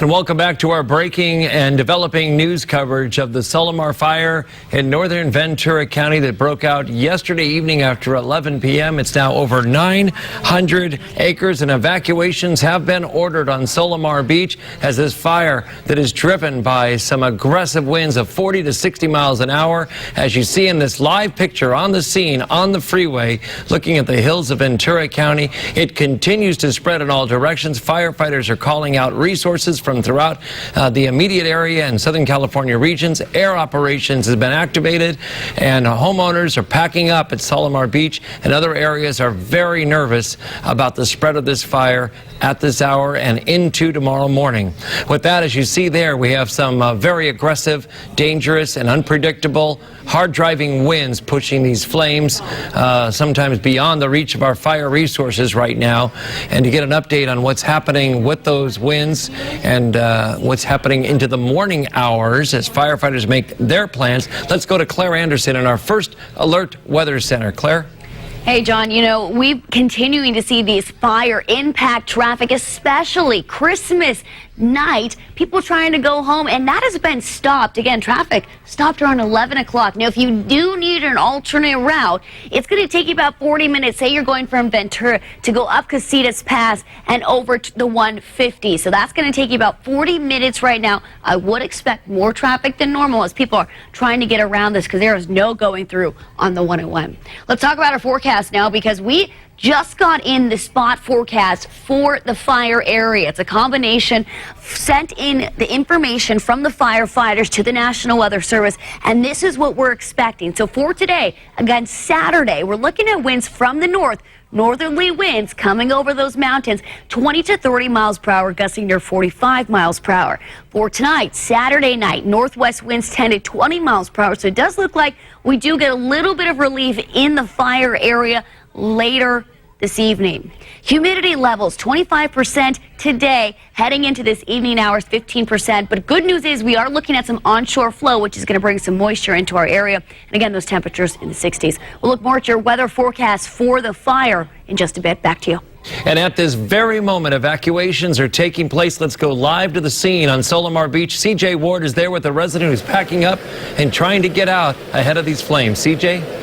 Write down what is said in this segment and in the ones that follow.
And welcome back to our breaking and developing news coverage of the Solimar fire in northern Ventura County that broke out yesterday evening after 11 p.m. It's now over 900 acres, and evacuations have been ordered on Solimar Beach as this fire that is driven by some aggressive winds of 40 to 60 miles an hour. As you see in this live picture on the scene on the freeway, looking at the hills of Ventura County, it continues to spread in all directions. Firefighters are calling out resources from throughout the immediate area and Southern California regions. Air operations has been activated, and homeowners are packing up at Solimar Beach, and other areas are very nervous about the spread of this fire at this hour and into tomorrow morning. With that, as you see there, we have some very aggressive, dangerous, and unpredictable, hard-driving winds pushing these flames sometimes beyond the reach of our fire resources right now. And to get an update on what's happening with those winds and what's happening into the morning hours as firefighters make their plans, let's go to Claire Anderson in our first Alert Weather Center. Claire? Hey, John, you know, we're continuing to see these fire impact traffic, especially Christmas night, people trying to go home, and that has been stopped. Again, traffic stopped around 11 o'clock. Now, if you do need an alternate route, it's going to take you about 40 minutes. Say you're going from Ventura to go up Casitas Pass and over to the 150. So that's going to take you about 40 minutes right now. I would expect more traffic than normal as people are trying to get around this because there is no going through on the 101. Let's talk about our forecast now, because we just got in the spot forecast for the fire area. It's a combination, sent in the information from the firefighters to the National Weather Service, and this is what we're expecting. So for today, again, Saturday, we're looking at winds from the north, northerly winds coming over those mountains, 20 to 30 miles per hour, gusting near 45 miles per hour. For tonight, Saturday night, northwest winds 10 to 20 miles per hour. So it does look like we do get a little bit of relief in the fire area later this evening. Humidity levels 25% today, heading into this evening hours 15%. But good news is we are looking at some onshore flow, which is going to bring some moisture into our area. And again, those temperatures in the 60s. We'll look more at your weather forecast for the fire in just a bit. Back to you. And at this very moment, evacuations are taking place. Let's go live to the scene on Solimar Beach. CJ Ward is there with a resident who's packing up and trying to get out ahead of these flames. CJ?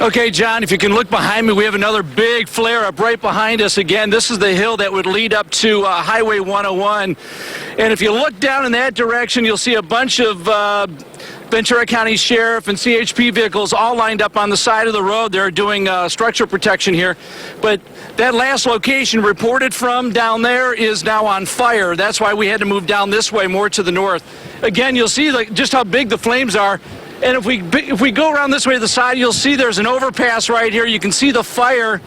Okay, John, if you can look behind me, we have another big flare up right behind us. Again, this is the hill that would lead up to Highway 101. And if you look down in that direction, you'll see a bunch of Ventura County Sheriff and CHP vehicles all lined up on the side of the road. They're doing structural protection here. But that last location reported from down there is now on fire. That's why we had to move down this way, more to the north. Again, you'll see just how big the flames are. And if we go around this way to the side, you'll see there's an overpass right here. You can see the fire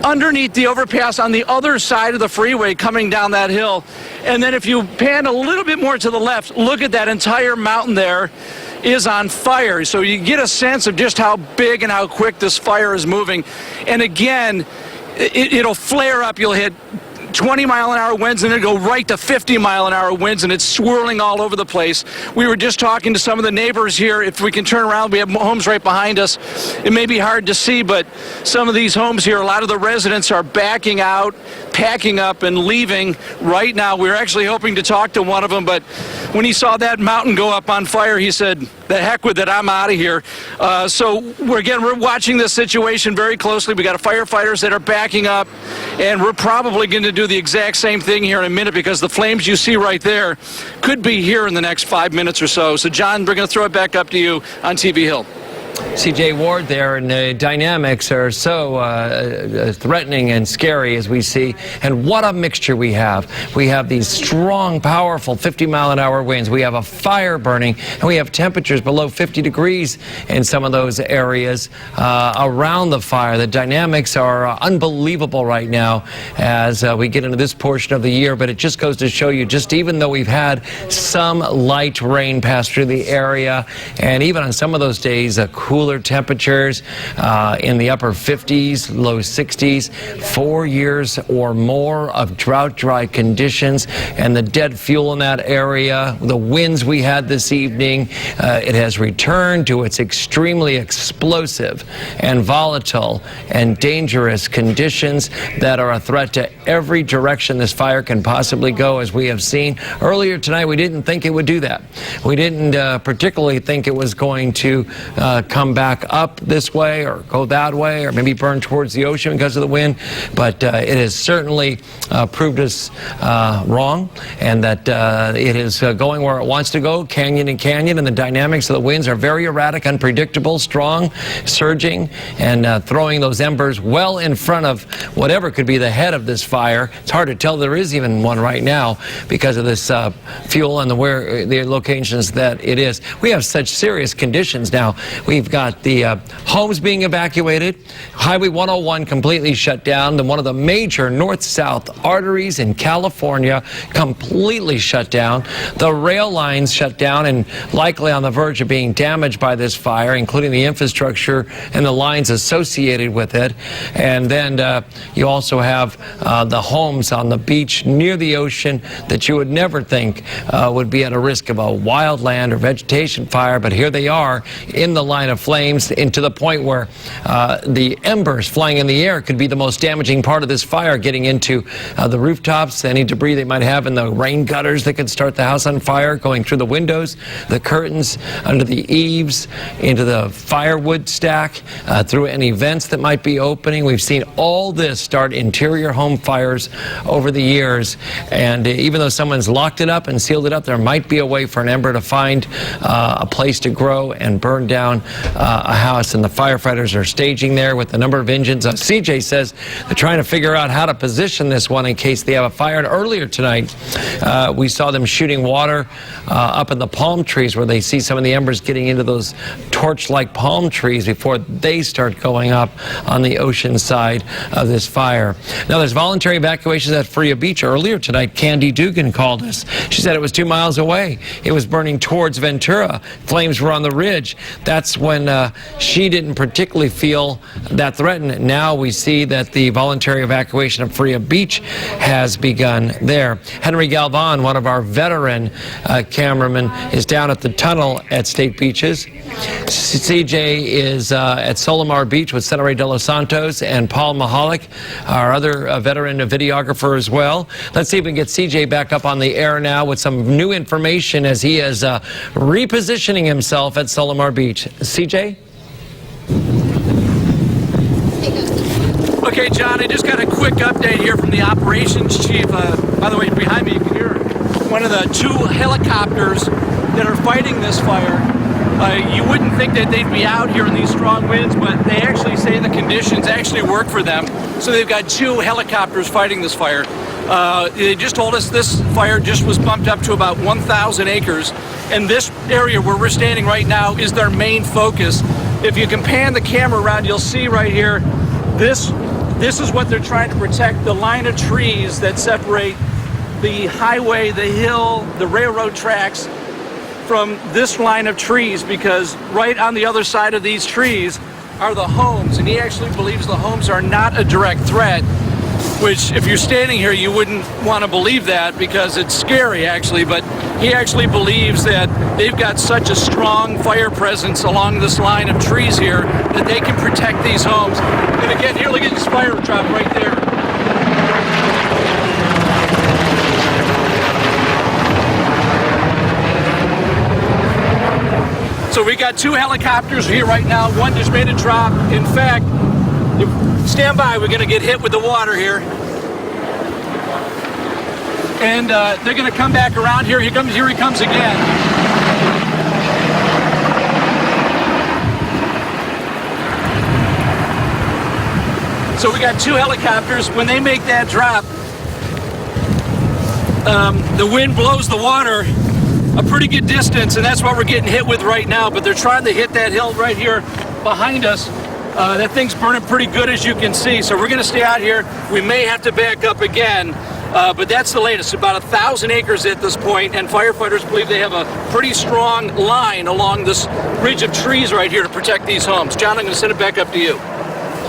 underneath the overpass on the other side of the freeway coming down that hill. And then if you pan a little bit more to the left, look at that entire mountain there is on fire. So you get a sense of just how big and how quick this fire is moving. And again, it'll flare up. You'll hit 20-mile-an-hour winds, and then go right to 50-mile-an-hour winds, and it's swirling all over the place. We were just talking to some of the neighbors here. If we can turn around, we have homes right behind us. It may be hard to see, but some of these homes here, a lot of the residents are backing out, packing up, and leaving right now. We were actually hoping to talk to one of them, but when he saw that mountain go up on fire, he said, "The heck with it, I'm out of here." So we're watching this situation very closely. We got firefighters that are backing up, and we're probably going to do the exact same thing here in a minute, because the flames you see right there could be here in the next 5 minutes or so. So, John, we're going to throw it back up to you on TV Hill. CJ Ward there, and the dynamics are so threatening and scary as we see. And what a mixture we have. We have these strong, powerful 50-mile-an-hour winds. We have a fire burning, and we have temperatures below 50 degrees in some of those areas around the fire. The dynamics are unbelievable right now as we get into this portion of the year. But it just goes to show you, just even though we've had some light rain pass through the area, and even on some of those days, cooler temperatures in the upper 50s, low 60s, 4 years or more of drought-dry conditions, and the dead fuel in that area, the winds we had this evening, it has returned to its extremely explosive and volatile and dangerous conditions that are a threat to every direction this fire can possibly go, as we have seen. Earlier tonight, we didn't think it would do that. We didn't particularly think it was going to come back up this way or go that way or maybe burn towards the ocean because of the wind, but it has certainly proved us wrong, and that it is going where it wants to go, canyon and canyon, and the dynamics of the winds are very erratic, unpredictable, strong, surging, and throwing those embers well in front of whatever could be the head of this fire. It's hard to tell there is even one right now because of this fuel and the locations that it is. We have such serious conditions now. We've got the homes being evacuated, Highway 101 completely shut down, one of the major north-south arteries in California completely shut down, the rail lines shut down and likely on the verge of being damaged by this fire, including the infrastructure and the lines associated with it. And then you also have the homes on the beach near the ocean that you would never think would be at a risk of a wildland or vegetation fire, but here they are in the line of flames, and to the point where the embers flying in the air could be the most damaging part of this fire, getting into the rooftops, any debris they might have in the rain gutters that could start the house on fire, going through the windows, the curtains, under the eaves, into the firewood stack, through any vents that might be opening. We've seen all this start interior home fires over the years, and even though someone's locked it up and sealed it up, there might be a way for an ember to find a place to grow and burn down a house, and the firefighters are staging there with a number of engines. CJ says they're trying to figure out how to position this one in case they have a fire. And earlier tonight, we saw them shooting water up in the palm trees where they see some of the embers getting into those torch-like palm trees before they start going up on the ocean side of this fire. Now, there's voluntary evacuations at Freya Beach. Earlier tonight, Candy Dugan called us. She said it was 2 miles away. It was burning towards Ventura. Flames were on the ridge. That's when she didn't particularly feel that threatened. Now we see that the voluntary evacuation of Freya Beach has begun there. Henry Galvan, one of our veteran cameramen, is down at the tunnel at State Beaches. CJ is at Solimar Beach with Senator De Los Santos and Paul Mahalik, our other veteran videographer as well. Let's see if we can get CJ back up on the air now with some new information as he is repositioning himself at Solimar Beach. CJ? Okay, John, I just got a quick update here from the operations chief. By the way, behind me you can hear one of the 2 helicopters that are fighting this fire. You wouldn't think that they'd be out here in these strong winds, but they actually say the conditions actually work for them. So they've got 2 helicopters fighting this fire. They just told us this fire just was bumped up to about 1,000 acres, and this area where we're standing right now is their main focus. If you can pan the camera around, you'll see right here, this is what they're trying to protect, the line of trees that separate the highway, the hill, the railroad tracks from this line of trees, because right on the other side of these trees are the homes, and he actually believes the homes are not a direct threat, which if you're standing here you wouldn't want to believe that because it's scary actually, but he actually believes that they've got such a strong fire presence along this line of trees here that they can protect these homes. And again, here, look at this fire drop right there. So we got 2 helicopters here right now. One just made a drop. In fact, stand by, we're going to get hit with the water here. And they're going to come back around here. Here he comes again. So we got 2 helicopters. When they make that drop, the wind blows the water a pretty good distance, and that's what we're getting hit with right now. But they're trying to hit that hill right here behind us. That thing's burning pretty good, as you can see. So we're going to stay out here. We may have to back up again. But that's the latest, about 1,000 acres at this point, and firefighters believe they have a pretty strong line along this ridge of trees right here to protect these homes. John, I'm going to send it back up to you.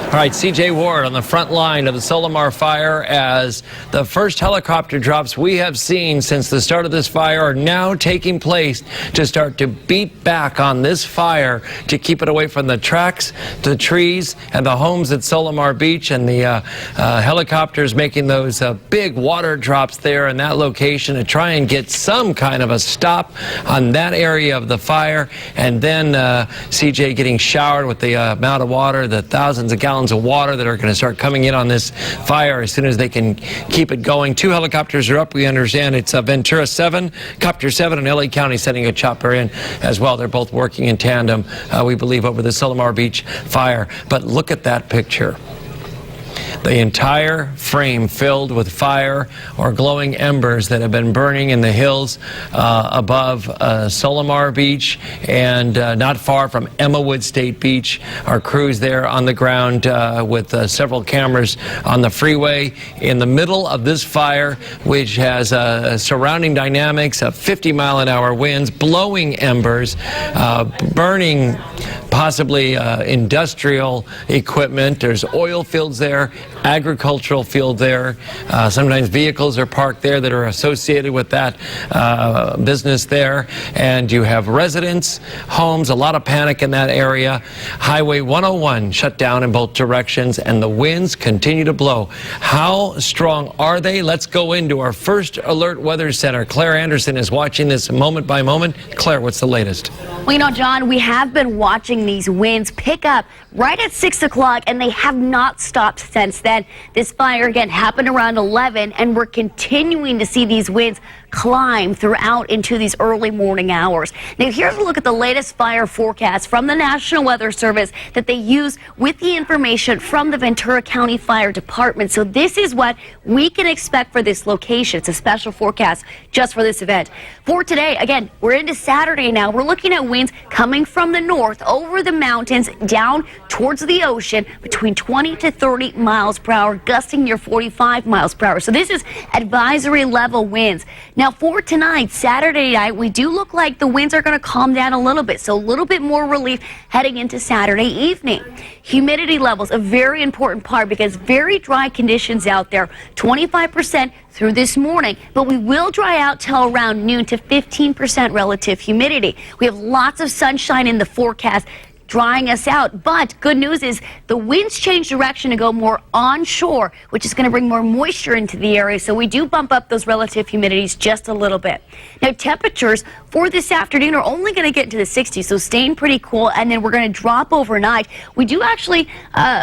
All right, CJ Ward on the front line of the Solimar fire as the first helicopter drops we have seen since the start of this fire are now taking place to start to beat back on this fire to keep it away from the tracks, the trees, and the homes at Solimar Beach, and the helicopters making those big water drops there in that location to try and get some kind of a stop on that area of the fire. And then CJ getting showered with the amount of water, the thousands of gallons of water that are going to start coming in on this fire as soon as they can keep it going. 2 helicopters are up. We understand it's Ventura 7, Copter 7, and LA County sending a chopper in as well. They're both working in tandem, we believe, over the Solimar Beach fire. But look at that picture. The entire frame filled with fire or glowing embers that have been burning in the hills above Solimar Beach and not far from Emmawood State Beach. Our crews there on the ground with several cameras on the freeway in the middle of this fire, which has surrounding dynamics of 50-mile-an-hour winds, blowing embers, burning possibly industrial equipment. There's oil fields there, agricultural field there. Sometimes vehicles are parked there that are associated with that business there. And you have residents, homes, a lot of panic in that area. Highway 101 shut down in both directions, and the winds continue to blow. How strong are they? Let's go into our first alert weather center. Claire Anderson is watching this moment by moment. Claire, what's the latest? Well, you know, John, we have been watching these winds pick up right at 6 o'clock, and they have not stopped since then. This fire, again, happened around 11, and we're continuing to see these winds climb throughout into these early morning hours. Now, here's a look at the latest fire forecast from the National Weather Service that they use with the information from the Ventura County Fire Department. So this is what we can expect for this location. It's a special forecast just for this event. For today, again, we're into Saturday now. We're looking at winds coming from the north over the mountains down towards the ocean between 20 to 30 miles per hour, gusting near 45 miles per hour. So this is advisory level winds. Now, for tonight, Saturday night, we do look like the winds are going to calm down a little bit. So a little bit more relief heading into Saturday evening. Humidity levels, a very important part because very dry conditions out there, 25% through this morning, but we will dry out till around noon to 15% relative humidity. We have lots of sunshine in the forecast, drying us out. But good news is the winds change direction to go more onshore, which is going to bring more moisture into the area. So we do bump up those relative humidities just a little bit. Now, temperatures for this afternoon are only going to get into the 60s, so staying pretty cool. And then we're going to drop overnight. We do actually,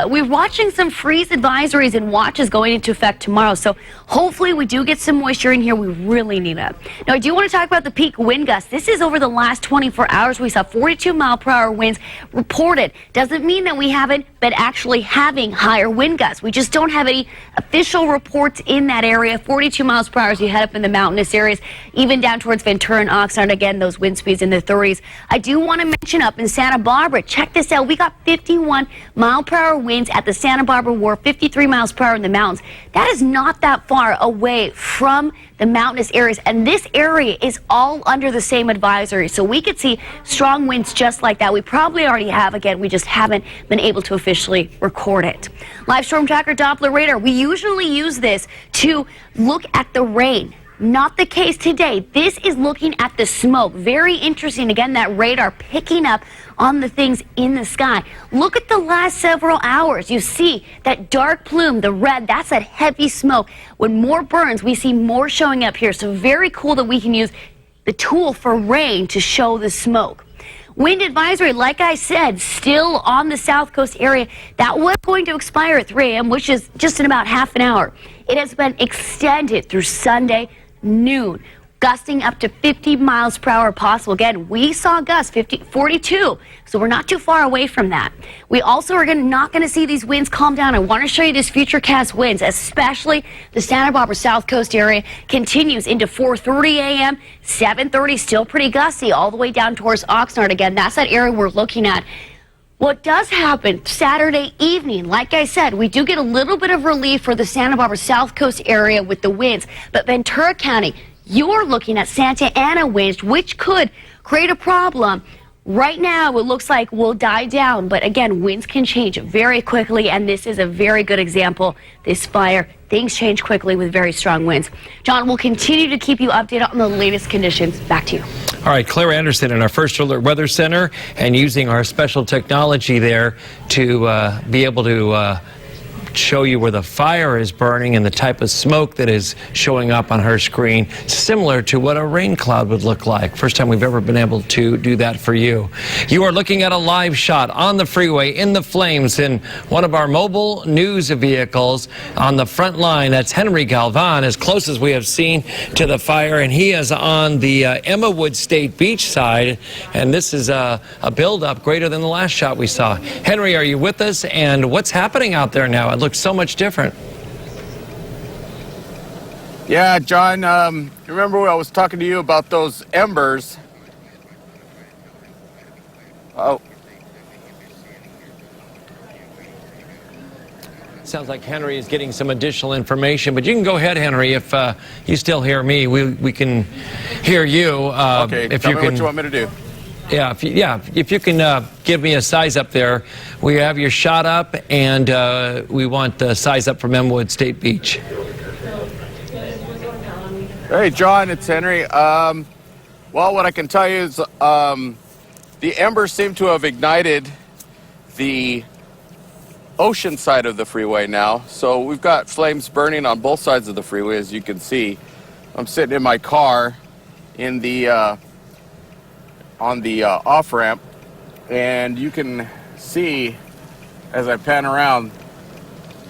we're watching some freeze advisories and watches going into effect tomorrow. So hopefully we do get some moisture in here. We really need it. Now, I do want to talk about the peak wind gusts. This is over the last 24 hours. We saw 42-mile-per-hour winds reported. Doesn't mean that we haven't been actually having higher wind gusts. We just don't have any official reports in that area. 42 miles per hour as you head up in the mountainous areas, even down towards Ventura and Oxnard. Again, those wind speeds in the 30s. I do want to mention up in Santa Barbara, check this out. We got 51-mile-per-hour winds at the Santa Barbara Wharf, 53 miles per hour in the mountains. That is not that far away from the mountainous areas, and this area is all under the same advisory, so we could see strong winds just like that. We probably already have. Again, we just haven't been able to officially record it. Live Storm Tracker Doppler radar, we usually use this to look at the rain. Not the case today. This is looking at the smoke. Very interesting. Again, that radar picking up on the things in the sky. Look at the last several hours. You see that dark plume, the red, that's that heavy smoke. When more burns, we see more showing up here. So very cool that we can use the tool for rain to show the smoke. Wind advisory, like I said, still on the South Coast area. That was going to expire at 3 a.m., which is just in about half an hour. It has been extended through Sunday noon, gusting up to 50 miles per hour possible. Again, we saw gusts 42, so we're not too far away from that. We also are not going to see these winds calm down. I want to show you this futurecast winds, especially the Santa Barbara South Coast area continues into 4:30 a.m., 7:30, still pretty gusty, all the way down towards Oxnard. Again, that's that area we're looking at. What does happen Saturday evening, like I said, we do get a little bit of relief for the Santa Barbara South Coast area with the winds, but Ventura County, you're looking at Santa Ana winds, which could create a problem. Right now, it looks like we'll die down, but again, winds can change very quickly, and this is a very good example. This fire, things change quickly with very strong winds. John, we'll continue to keep you updated on the latest conditions. Back to you. All right, Claire Anderson in our First Alert Weather Center, and using our special technology there to be able to show you where the fire is burning and the type of smoke that is showing up on her screen, similar to what a rain cloud would look like. First time we've ever been able to do that for you. You are looking at a live shot on the freeway in the flames in one of our mobile news vehicles on the front line. That's Henry Galvan, as close as we have seen to the fire, and he is on the Emmawood State Beach side, and this is a buildup greater than the last shot we saw. Henry, are you with us? And what's happening out there now? It looks so much different. Yeah, John, remember when I was talking to you about those embers? Oh. Sounds like Henry is getting some additional information, but you can go ahead, Henry, if you still hear me. We can hear you. Okay, if tell you me can, what you want me to do. Yeah, if you can give me a size up there. We have your shot up, and we want the size up from Emmawood State Beach. Hey, John, it's Henry. Well, what I can tell you is the embers seem to have ignited the ocean side of the freeway now. So we've got flames burning on both sides of the freeway, as you can see. I'm sitting in my car in the on the off-ramp, and you can see as I pan around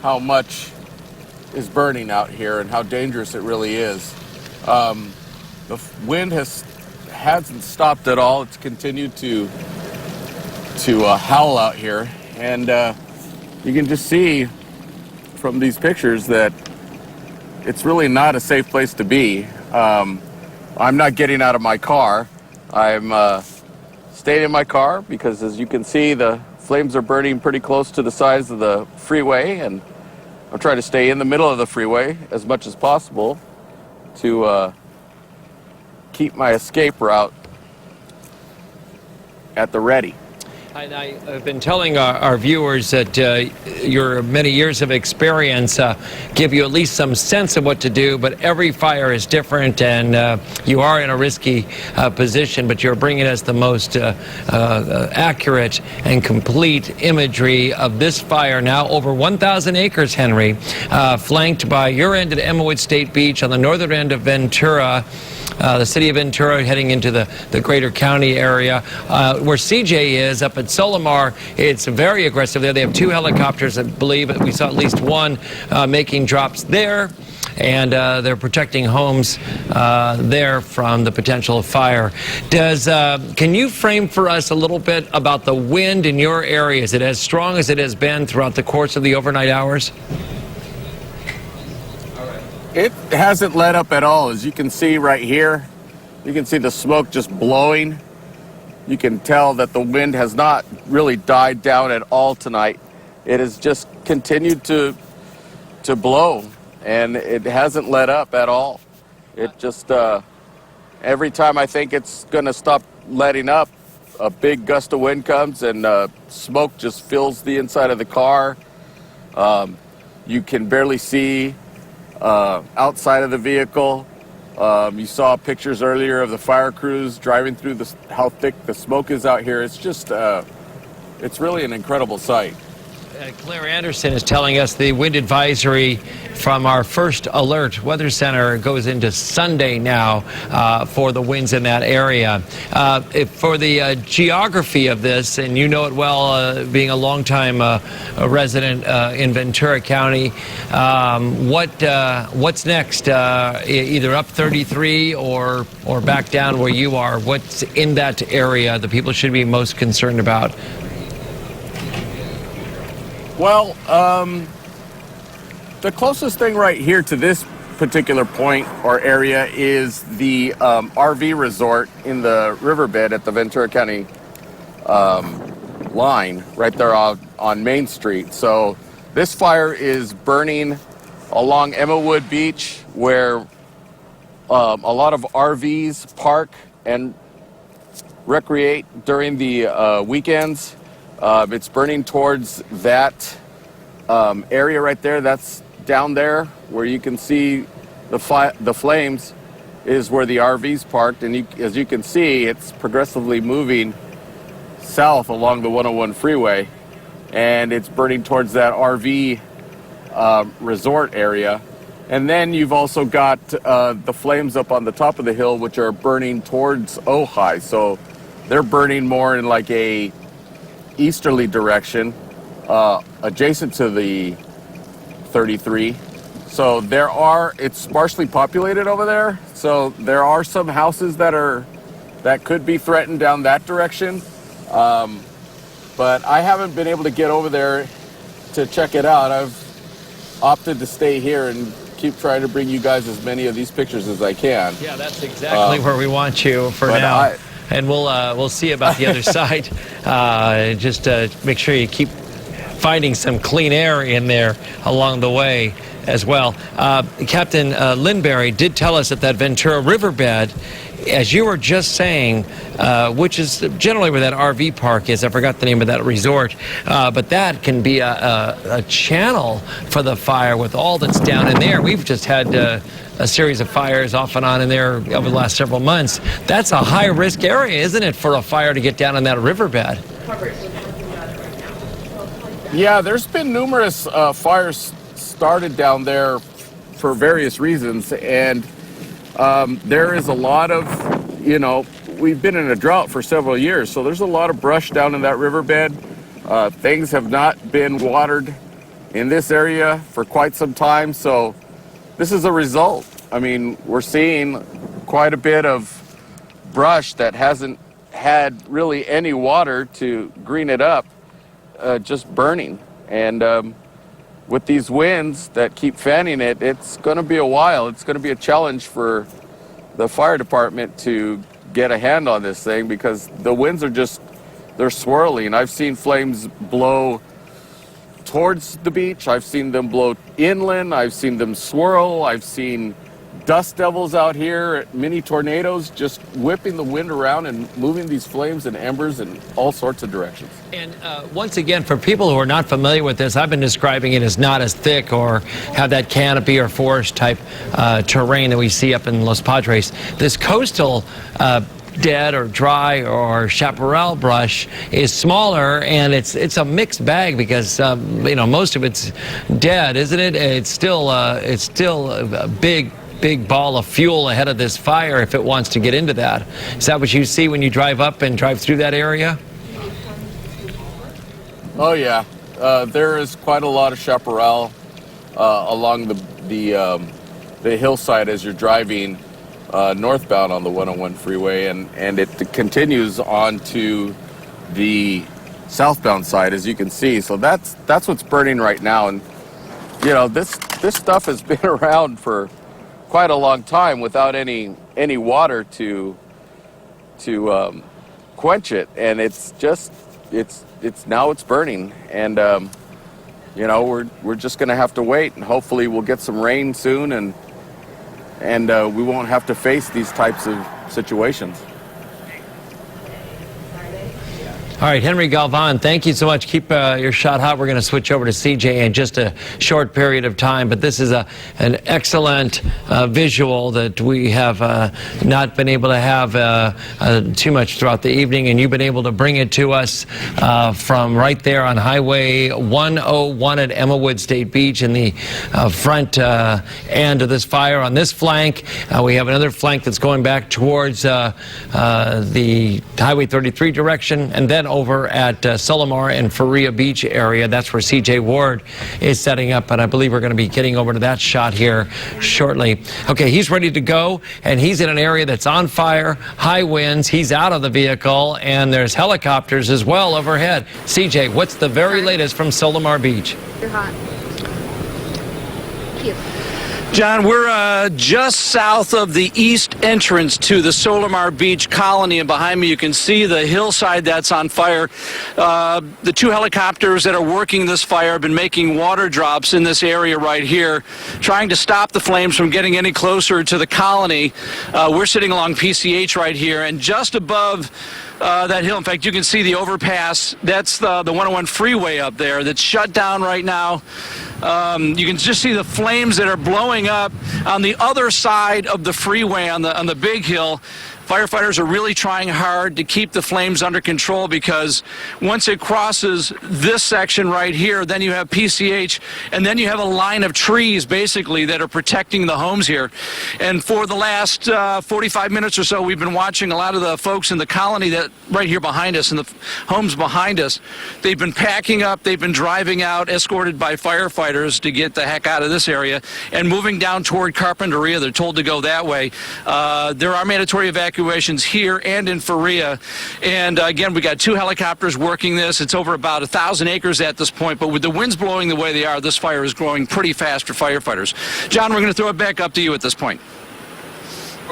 how much is burning out here and how dangerous it really is. The wind hasn't stopped at all. It's continued to howl out here, and you can just see from these pictures that it's really not a safe place to be. I'm not getting out of my car. I'm staying in my car because, as you can see, the flames are burning pretty close to the sides of the freeway, and I'm trying to stay in the middle of the freeway as much as possible to keep my escape route at the ready. I've been telling our viewers that your many years of experience give you at least some sense of what to do, but every fire is different, and you are in a risky position, but you're bringing us the most accurate and complete imagery of this fire, now over 1,000 acres, Henry, flanked by your end at Emmawood State Beach, on the northern end of Ventura, the city of Ventura, heading into the greater county area. Where CJ is, up at Solimar, it's very aggressive there. They have 2 helicopters, I believe. We saw at least one making drops there, and they're protecting homes there from the potential of fire. Can you frame for us a little bit about the wind in your area? Is it as strong as it has been throughout the course of the overnight hours? It hasn't let up at all. As you can see right here, you can see the smoke just blowing. You can tell that the wind has not really died down at all tonight. It has just continued to blow, and it hasn't let up at all. It just, every time I think it's going to stop letting up, a big gust of wind comes, and smoke just fills the inside of the car. You can barely see outside of the vehicle. You saw pictures earlier of the fire crews driving through how thick the smoke is out here. It's just, it's really an incredible sight. Claire Anderson is telling us the wind advisory from our First Alert Weather Center goes into Sunday now for the winds in that area. For the geography of this, and you know it well, being a longtime resident in Ventura County, what's next? Either up 33 or back down where you are. What's in that area that people should be most concerned about? Well, the closest thing right here to this particular point or area is the RV resort in the riverbed at the Ventura County line right there on Main Street. So this fire is burning along Emmawood Beach, where a lot of RVs park and recreate during the weekends. It's burning towards that area right there. That's down there where you can see the flames is where the RVs parked. And as you can see, it's progressively moving south along the 101 freeway, and it's burning towards that RV resort area. And then you've also got the flames up on the top of the hill, which are burning towards Ojai. So they're burning more in like a easterly direction, adjacent to the 33. So it's sparsely populated over there. So there are some houses that could be threatened down that direction. But I haven't been able to get over there to check it out. I've opted to stay here and keep trying to bring you guys as many of these pictures as I can. Yeah, that's exactly where we want you for now. And we'll see about the other side. Just make sure you keep finding some clean air in there along the way as well. Captain Lindberry did tell us that Ventura riverbed, as you were just saying, which is generally where that RV park is. I forgot the name of that resort. But that can be a channel for the fire with all that's down in there. We've just had a series of fires off and on in there over the last several months. That's a high-risk area, isn't it, for a fire to get down in that riverbed? Yeah, there's been numerous fires started down there for various reasons, and there is a lot of, we've been in a drought for several years, so there's a lot of brush down in that riverbed. Things have not been watered in this area for quite some time, so this is a result. I mean, we're seeing quite a bit of brush that hasn't had really any water to green it up, just burning. And with these winds that keep fanning it, it's going to be a while. It's going to be a challenge for the fire department to get a hand on this thing, because the winds are they're swirling. I've seen flames blow towards the beach. I've seen them blow inland. I've seen them swirl. I've seen dust devils out here, mini tornadoes, just whipping the wind around and moving these flames and embers in all sorts of directions. And once again, for people who are not familiar with this, I've been describing it as not as thick or have that canopy or forest type terrain that we see up in Los Padres. This coastal dead or dry or chaparral brush is smaller, and it's a mixed bag because most of it's dead, isn't it? It's still a big ball of fuel ahead of this fire if it wants to get into that. Is that what you see when you drive up and drive through that area? Oh yeah, there is quite a lot of chaparral along the hillside as you're driving northbound on the 101 freeway, and it continues on to the southbound side, as you can see. So that's what's burning right now. And this stuff has been around for quite a long time without any water to quench it, and it's now burning. And we're just gonna have to wait, and hopefully we'll get some rain soon, and we won't have to face these types of situations. All right, Henry Galvan, thank you so much. Keep your shot hot. We're going to switch over to CJ in just a short period of time, but this is an excellent visual that we have not been able to have too much throughout the evening, and you've been able to bring it to us from right there on Highway 101 at Emmawood State Beach in the front end of this fire. On this flank, we have another flank that's going back towards the Highway 33 direction, and then over at Solimar and Faria Beach area. That's where CJ Ward is setting up, and I believe we're going to be getting over to that shot here shortly. Okay, he's ready to go, and he's in an area that's on fire, high winds. He's out of the vehicle, and there's helicopters as well overhead. CJ, what's the very latest from Solimar Beach? You're hot. Thank you. John, we're just south of the east entrance to the Solimar Beach colony, and behind me you can see the hillside that's on fire. The 2 helicopters that are working this fire have been making water drops in this area right here, trying to stop the flames from getting any closer to the colony. We're sitting along PCH right here, and just above that hill, in fact, you can see the overpass. That's the 101 freeway up there that's shut down right now. You can just see the flames that are blowing up on the other side of the freeway on the big hill. Firefighters are really trying hard to keep the flames under control, because once it crosses this section right here, then you have PCH, and then you have a line of trees basically that are protecting the homes here. And for the last 45 minutes or so, we've been watching a lot of the folks in the colony that right here behind us and the homes behind us. They've been packing up, they've been driving out, escorted by firefighters to get the heck out of this area, and moving down toward Carpinteria. They're told to go that way. There are mandatory evacuations here and in Faria. And again, we got 2 helicopters working this. It's over about 1,000 acres at this point, but with the winds blowing the way they are, this fire is growing pretty fast for firefighters. John, we're going to throw it back up to you at this point.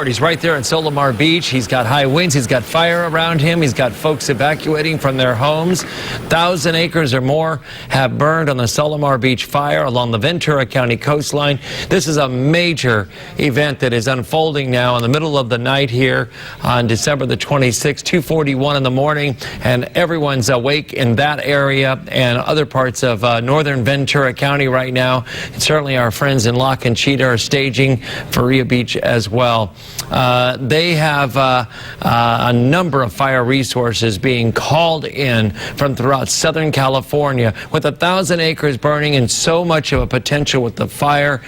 He's right there at Solimar Beach. He's got high winds. He's got fire around him. He's got folks evacuating from their homes. 1,000 acres or more have burned on the Solimar Beach fire along the Ventura County coastline. This is a major event that is unfolding now in the middle of the night here on December the 26th, 2:41 in the morning, and everyone's awake in that area and other parts of northern Ventura County right now. And certainly our friends in La Conchita are staging Faria Beach as well. They have a number of fire resources being called in from throughout Southern California, with 1,000 acres burning and so much of a potential with the fire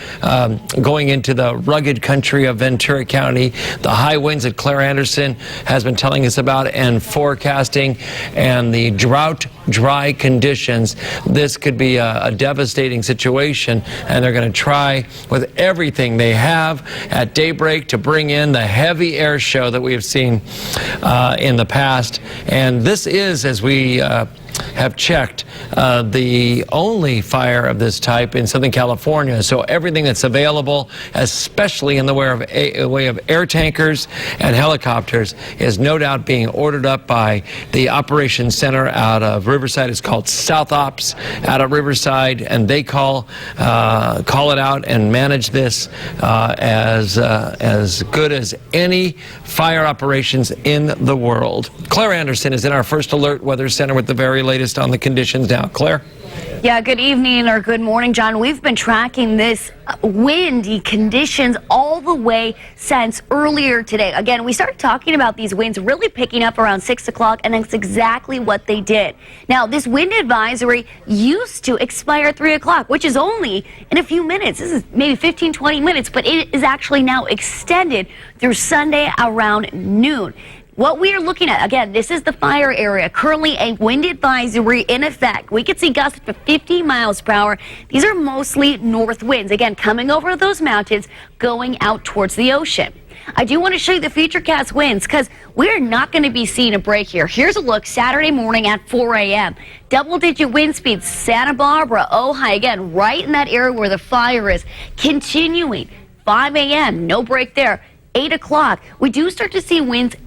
going into the rugged country of Ventura County. The high winds that Claire Anderson has been telling us about and forecasting, and the drought dry conditions. This could be a devastating situation, and they're going to try with everything they have at daybreak to bring in the heavy air show that we have seen in the past. And this is, as we have checked, the only fire of this type in Southern California. So everything that's available, especially in the way of air tankers and helicopters, is no doubt being ordered up by the operations center out of Riverside. It's called South Ops out of Riverside, and they call it out and manage this as good as any fire operations in the world. Claire Anderson is in our First Alert Weather Center with the very latest on the conditions now. Claire? Yeah, good evening or good morning, John. We've been tracking this windy conditions all the way since earlier today. Again, we started talking about these winds really picking up around 6 o'clock, and that's exactly what they did. Now, this wind advisory used to expire at 3 o'clock, which is only in a few minutes. This is maybe 15, 20 minutes, but it is actually now extended through Sunday around noon. What we are looking at, again, this is the fire area. Currently a wind advisory in effect. We could see gusts of 50 miles per hour. These are mostly north winds, again, coming over those mountains, going out towards the ocean. I do want to show you the futurecast winds, because we're not going to be seeing a break here. Here's a look Saturday morning at 4 a.m. Double-digit wind speeds, Santa Barbara, Ojai, again, right in that area where the fire is. Continuing, 5 a.m., no break there. 8 o'clock, we do start to see winds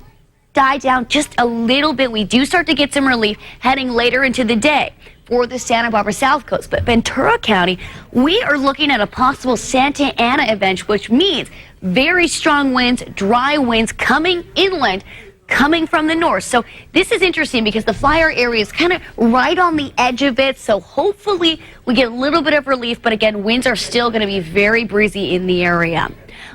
die down just a little bit. We do start to get some relief heading later into the day for the Santa Barbara South Coast. But Ventura County, we are looking at a possible Santa Ana event, which means very strong winds, dry winds coming inland, coming from the north. So this is interesting because the fire area is kind of right on the edge of it. So hopefully we get a little bit of relief. But again, winds are still going to be very breezy in the area.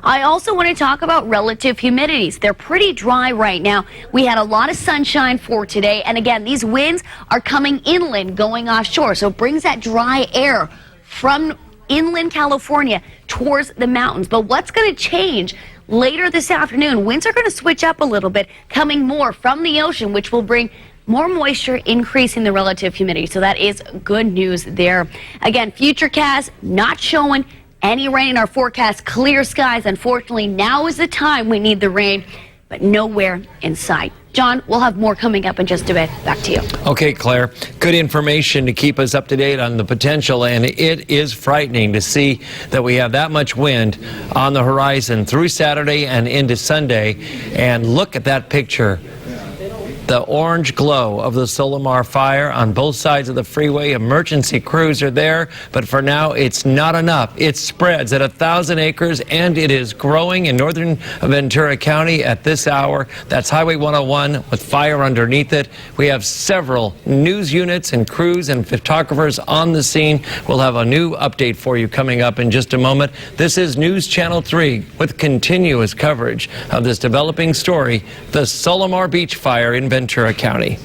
I also want to talk about relative humidities. They're pretty dry right now. We had a lot of sunshine for today. And again, these winds are coming inland, going offshore. So it brings that dry air from inland California towards the mountains. But what's going to change later this afternoon? Winds are going to switch up a little bit, coming more from the ocean, which will bring more moisture, increasing the relative humidity. So that is good news there. Again, Futurecast not showing any rain in our forecast. Clear skies. Unfortunately, now is the time we need the rain. but nowhere in sight. John, we'll have more coming up in just a bit. Back to you. Okay, Claire. Good information to keep us up to date on the potential, and it is frightening to see that we have that much wind on the horizon through Saturday and into Sunday. And look at that picture. The orange glow of the Solimar fire on both sides of the freeway. Emergency crews are there, but for now, it's not enough. It spreads at 1,000 acres, and it is growing in northern Ventura County at this hour. That's Highway 101 with fire underneath it. We have several news units and crews and photographers on the scene. We'll have a new update for you coming up in just a moment. This is News Channel 3 with continuous coverage of this developing story, the Solimar Beach fire in Ventura County.